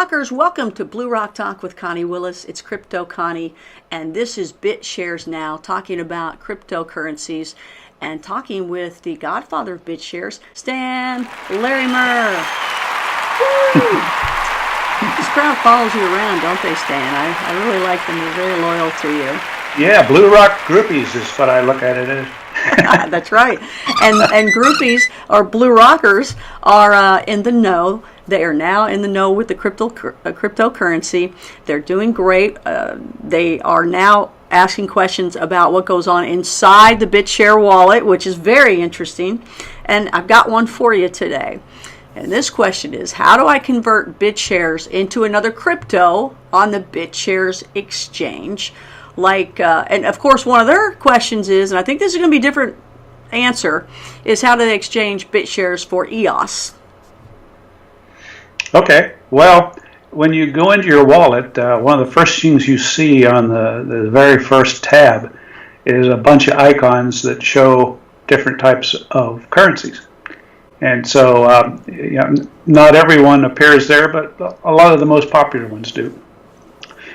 Rockers, welcome to Blue Rock Talk with Connie Willis. It's Crypto Connie, and this is Bitshares Now, talking about cryptocurrencies and talking with the Godfather of Bitshares, Stan Larimer. This crowd follows you around, don't they, Stan? I really like them. They're very loyal to you. Yeah, Blue Rock groupies is what I look at it as. That's right. And groupies, or Blue Rockers, are in the know. They are now in the know with the cryptocurrency. They're doing great. They are now asking questions about what goes on inside the Bitshare wallet, which is very interesting. And I've got one for you today. And this question is, how do I convert Bitshares into another crypto on the Bitshares exchange? And of course, one of their questions is, and I think this is going to be a different answer, is how do they exchange Bitshares for EOS? Okay, well, when you go into your wallet, one of the first things you see on the very first tab is a bunch of icons that show different types of currencies. And so not everyone appears there, but a lot of the most popular ones do.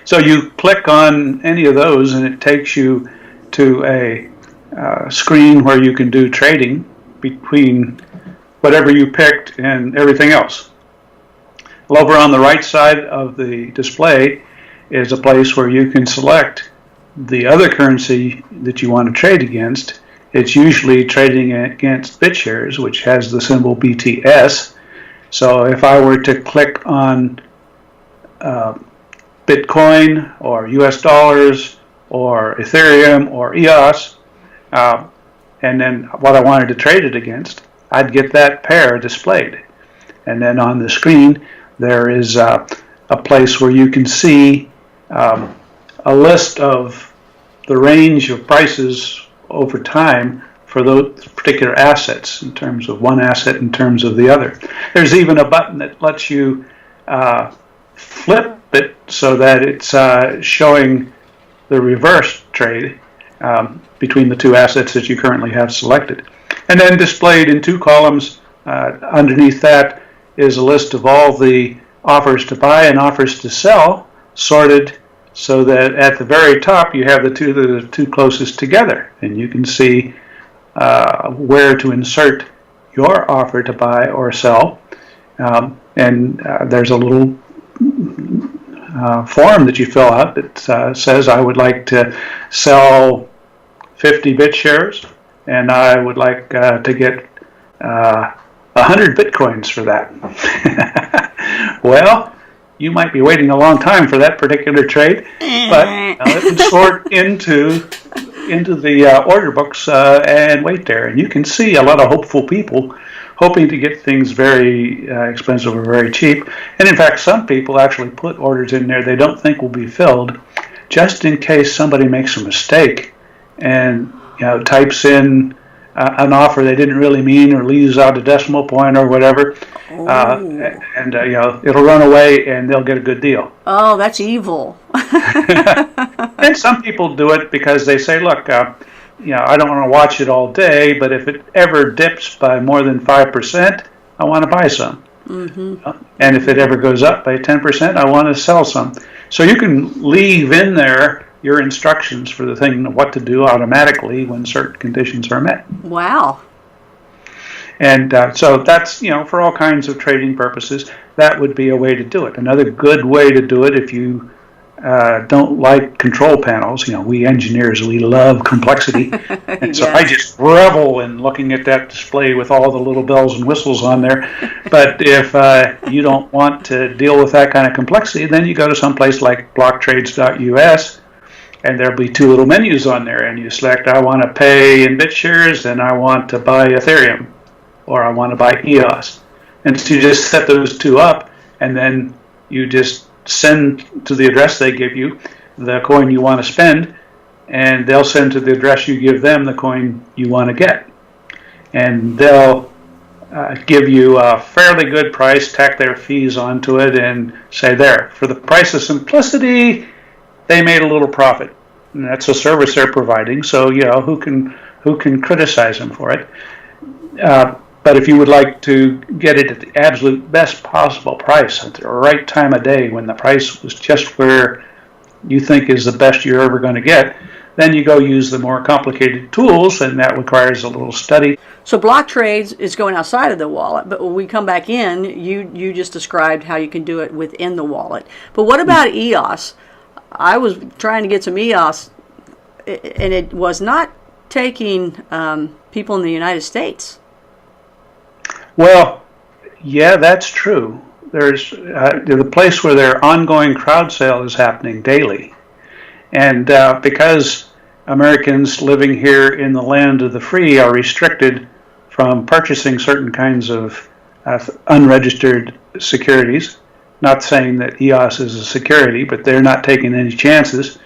So you click on any of those and it takes you to a screen where you can do trading between whatever you picked and everything else. Over on the right side of the display is a place where you can select the other currency that you want to trade against. It's usually trading against Bitshares, which has the symbol BTS. So if I were to click on Bitcoin or US dollars or Ethereum or EOS, and then what I wanted to trade it against, I'd get that pair displayed. And then on the screen, there is a place where you can see a list of the range of prices over time for those particular assets in terms of one asset in terms of the other. There's even a button that lets you flip it so that it's showing the reverse trade between the two assets that you currently have selected. And then displayed in two columns underneath that is a list of all the offers to buy and offers to sell, sorted so that at the very top you have the two that are two closest together, and you can see where to insert your offer to buy or sell. There's a little form that you fill out that says, I would like to sell 50 Bitshares, and I would like to get 100 Bitcoins for that. Well, you might be waiting a long time for that particular trade, but it can sort into the order books and wait there. And you can see a lot of hopeful people hoping to get things very expensive or very cheap. And in fact, some people actually put orders in there they don't think will be filled, just in case somebody makes a mistake and types in an offer they didn't really mean or leaves out a decimal point or whatever, it'll run away and they'll get a good deal. Oh, that's evil. And some people do it because they say, look, I don't want to watch it all day, but if it ever dips by more than 5%, I want to buy some. Mm-hmm. And if it ever goes up by 10%, I want to sell some. So you can leave in there your instructions for the thing, what to do automatically when certain conditions are met. Wow. And so that's, for all kinds of trading purposes, that would be a way to do it. Another good way to do it if you don't like control panels. We engineers, we love complexity. And so I just revel in looking at that display with all the little bells and whistles on there. But if you don't want to deal with that kind of complexity, then you go to some place like blocktrades.us, and there'll be two little menus on there, and you select, I want to pay in Bitshares, and I want to buy Ethereum, or I want to buy EOS. And so you just set those two up, and then you just send to the address they give you the coin you want to spend, and they'll send to the address you give them the coin you want to get. And they'll give you a fairly good price, tack their fees onto it, and say, there, for the price of simplicity, they made a little profit. And that's a service they're providing, so who can criticize them for it? But if you would like to get it at the absolute best possible price at the right time of day when the price was just where you think is the best you're ever going to get, then you go use the more complicated tools, and that requires a little study. So block trades is going outside of the wallet, but when we come back in, you just described how you can do it within the wallet. But what about EOS? I was trying to get some EOS, and it was not taking people in the United States. Well, yeah, that's true. There's the place where their ongoing crowd sale is happening daily. And because Americans living here in the land of the free are restricted from purchasing certain kinds of unregistered securities, not saying that EOS is a security, but they're not taking any chances.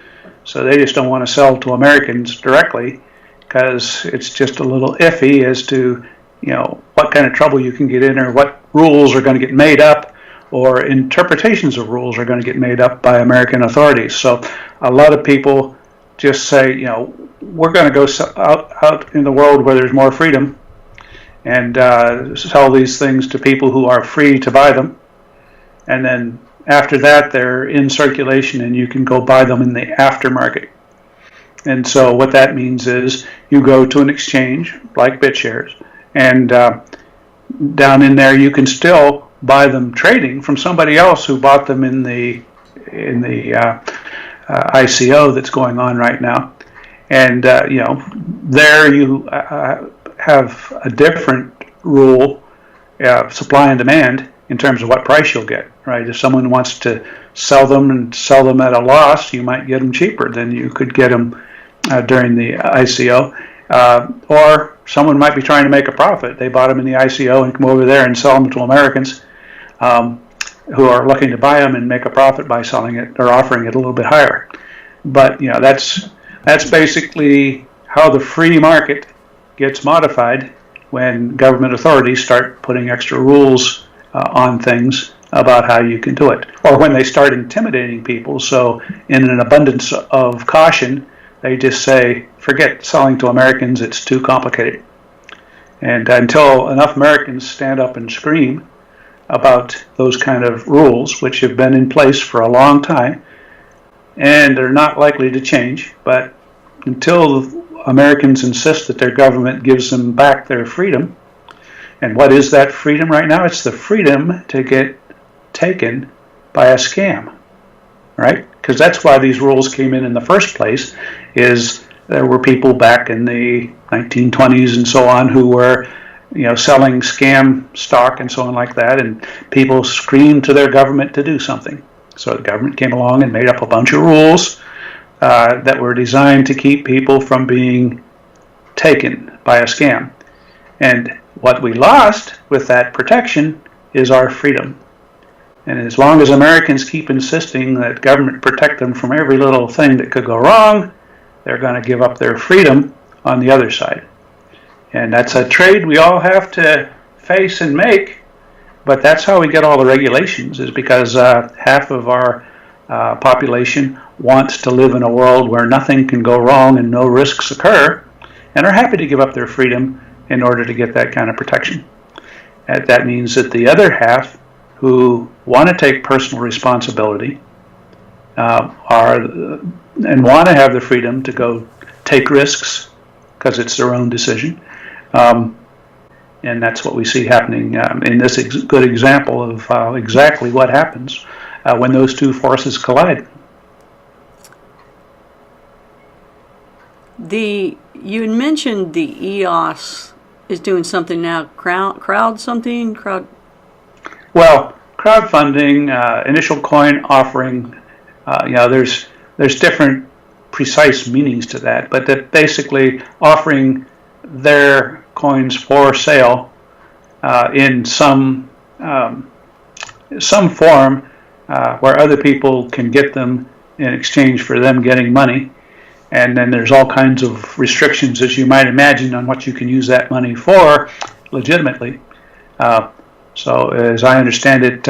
So they just don't want to sell to Americans directly because it's just a little iffy as to, what kind of trouble you can get in or what rules are going to get made up or interpretations of rules are going to get made up by American authorities. So a lot of people just say, we're going to go out in the world where there's more freedom and sell these things to people who are free to buy them. And then after that, they're in circulation and you can go buy them in the aftermarket. And so what that means is you go to an exchange like Bitshares, and down in there you can still buy them trading from somebody else who bought them in the ICO that's going on right now. And there you have a different rule, supply and demand, in terms of what price you'll get, right? If someone wants to sell them at a loss, you might get them cheaper than you could get them during the ICO. Or someone might be trying to make a profit. They bought them in the ICO and come over there and sell them to Americans who are looking to buy them and make a profit by selling it or offering it a little bit higher. But that's basically how the free market gets modified when government authorities start putting extra rules on things about how you can do it, or when they start intimidating people. So in an abundance of caution, they just say, forget selling to Americans, it's too complicated. And until enough Americans stand up and scream about those kind of rules, which have been in place for a long time, and they're not likely to change, but until Americans insist that their government gives them back their freedom. And what is that freedom right now? It's the freedom to get taken by a scam, right? Because that's why these rules came in the first place, is there were people back in the 1920s and so on who were selling scam stock and so on like that, and people screamed to their government to do something. So the government came along and made up a bunch of rules that were designed to keep people from being taken by a scam. And what we lost with that protection is our freedom. And as long as Americans keep insisting that government protect them from every little thing that could go wrong, they're going to give up their freedom on the other side. And that's a trade we all have to face and make, but that's how we get all the regulations, is because half of our population wants to live in a world where nothing can go wrong and no risks occur, and are happy to give up their freedom in order to get that kind of protection. And that means that the other half, who want to take personal responsibility, and want to have the freedom to go take risks because it's their own decision. And that's what we see happening in this good example of exactly what happens when those two forces collide. You mentioned the EOS is doing something now. Well, crowdfunding, initial coin offering. There's different precise meanings to that, but that basically offering their coins for sale in some form where other people can get them in exchange for them getting money. And then there's all kinds of restrictions, as you might imagine, on what you can use that money for legitimately. So as I understand it,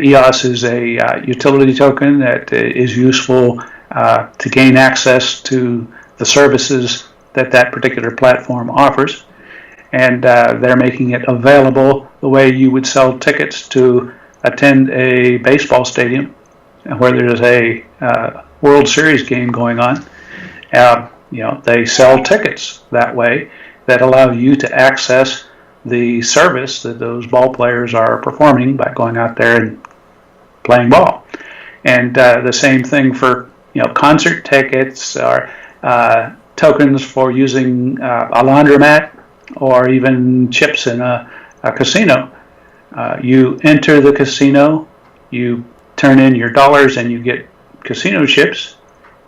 EOS is a utility token that is useful to gain access to the services that particular platform offers. and they're making it available the way you would sell tickets to attend a baseball stadium where there's a World Series game going on. They sell tickets that way that allow you to access the service that those ball players are performing by going out there and playing ball. And the same thing for concert tickets or tokens for using a laundromat or even chips in a casino. You enter the casino, you turn in your dollars, and you get casino chips.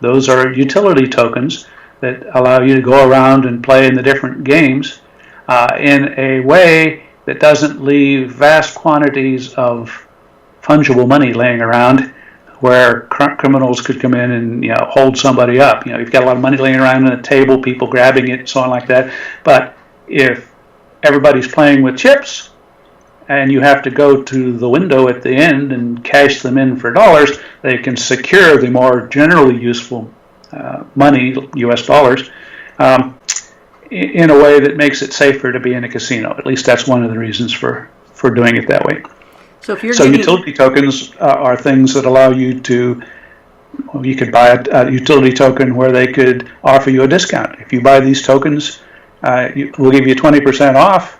Those are utility tokens that allow you to go around and play in the different games in a way that doesn't leave vast quantities of fungible money laying around where criminals could come in and hold somebody up. You've got a lot of money laying around on a table, people grabbing it, and so on like that. But if everybody's playing with chips and you have to go to the window at the end and cash them in for dollars, they can secure the more generally useful money, U.S. dollars, in a way that makes it safer to be in a casino. At least that's one of the reasons for doing it that way. So if you're utility tokens are things that allow you to, you could buy a utility token where they could offer you a discount. If you buy these tokens, we'll give you 20% off.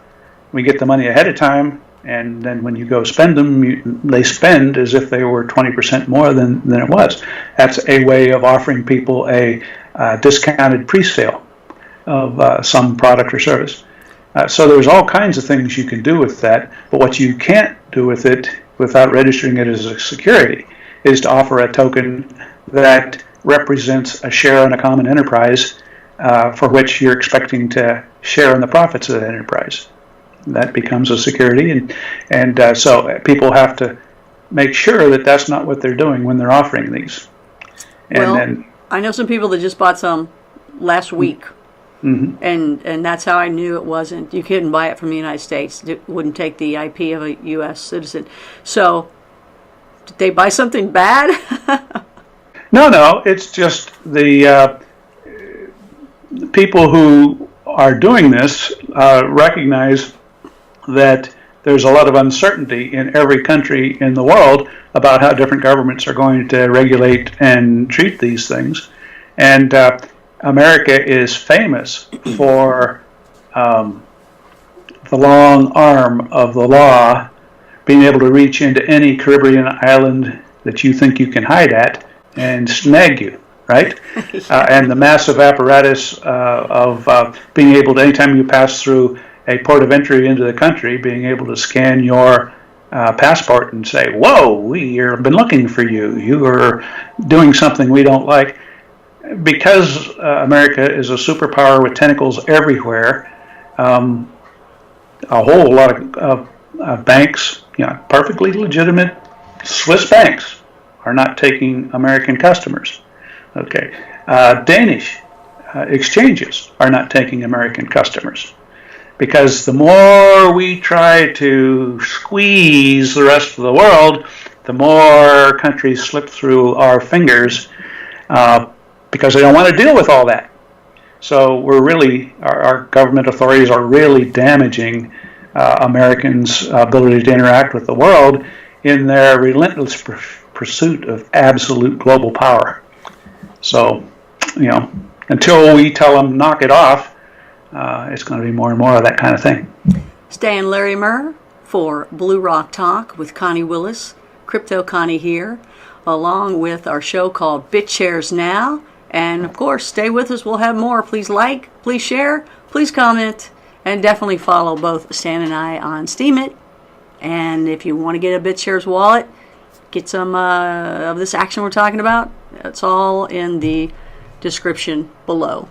We get the money ahead of time, and then when you go spend them, they spend as if they were 20% more than it was. That's a way of offering people a discounted pre-sale of some product or service. So there's all kinds of things you can do with that, but what you can't do with it without registering it as a security is to offer a token that represents a share in a common enterprise for which you're expecting to share in the profits of that enterprise. That becomes a security, and so people have to make sure that that's not what they're doing when they're offering these. And I know some people that just bought some last week. Mm-hmm. And that's how I knew it wasn't. You couldn't buy it from the United States. It wouldn't take the IP of a U.S. citizen. So, did they buy something bad? No. It's just the people who are doing this recognize that there's a lot of uncertainty in every country in the world about how different governments are going to regulate and treat these things. And America is famous for the long arm of the law being able to reach into any Caribbean island that you think you can hide at and snag you, right? And the massive apparatus of being able to, anytime you pass through a port of entry into the country, being able to scan your passport and say, whoa, we have been looking for you. You are doing something we don't like. Because America is a superpower with tentacles everywhere, a whole lot of banks, perfectly legitimate Swiss banks, are not taking American customers. Okay, Danish exchanges are not taking American customers because the more we try to squeeze the rest of the world, the more countries slip through our fingers. Because they don't want to deal with all that. So we're really, our government authorities are really damaging Americans' ability to interact with the world in their relentless pursuit of absolute global power. So, until we tell them knock it off, it's going to be more and more of that kind of thing. Stan Larimer for Blue Rock Talk with Connie Willis, Crypto Connie here, along with our show called Bitshares Now. And, of course, stay with us. We'll have more. Please like, please share, please comment, and definitely follow both Stan and I on Steemit. And if you want to get a Bitshares wallet, get some of this action we're talking about, it's all in the description below.